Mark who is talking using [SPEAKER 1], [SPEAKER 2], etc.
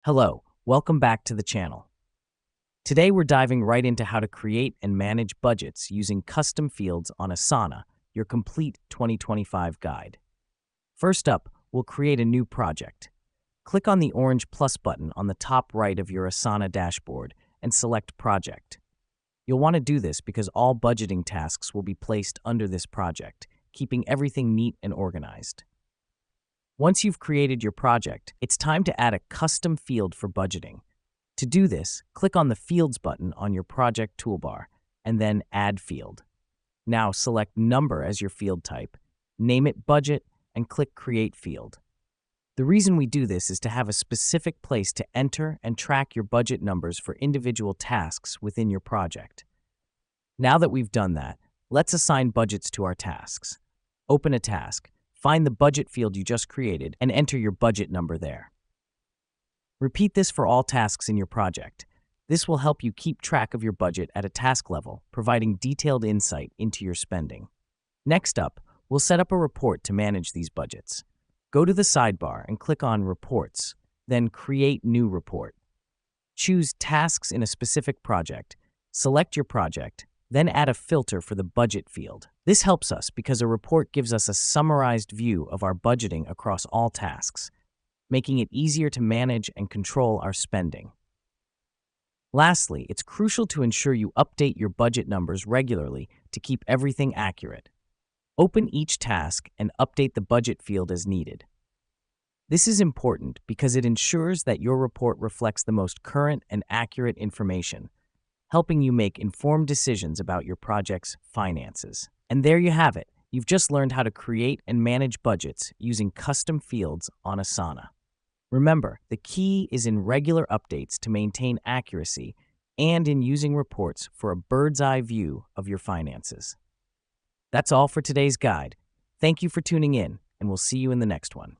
[SPEAKER 1] Hello, welcome back to the channel. Today we're diving right into how to create and manage budgets using custom fields on Asana, your complete 2025 guide. First up, we'll create a new project. Click on the orange plus button on the top right of your Asana dashboard and select Project. You'll want to do this because all budgeting tasks will be placed under this project, keeping everything neat and organized. Once you've created your project, it's time to add a custom field for budgeting. To do this, click on the Fields button on your project toolbar, and then Add Field. Now select Number as your field type, name it Budget, and click Create Field. The reason we do this is to have a specific place to enter and track your budget numbers for individual tasks within your project. Now that we've done that, let's assign budgets to our tasks. Open a task. Find the budget field you just created and enter your budget number there. Repeat this for all tasks in your project. This will help you keep track of your budget at a task level, providing detailed insight into your spending. Next up, we'll set up a report to manage these budgets. Go to the sidebar and click on Reports, then Create New Report. Choose Tasks in a specific project, select your project, then add a filter for the budget field. This helps us because a report gives us a summarized view of our budgeting across all tasks, making it easier to manage and control our spending. Lastly, it's crucial to ensure you update your budget numbers regularly to keep everything accurate. Open each task and update the budget field as needed. This is important because it ensures that your report reflects the most current and accurate information, helping you make informed decisions about your project's finances. And there you have it. You've just learned how to create and manage budgets using custom fields on Asana. Remember, the key is in regular updates to maintain accuracy and in using reports for a bird's-eye view of your finances. That's all for today's guide. Thank you for tuning in, and we'll see you in the next one.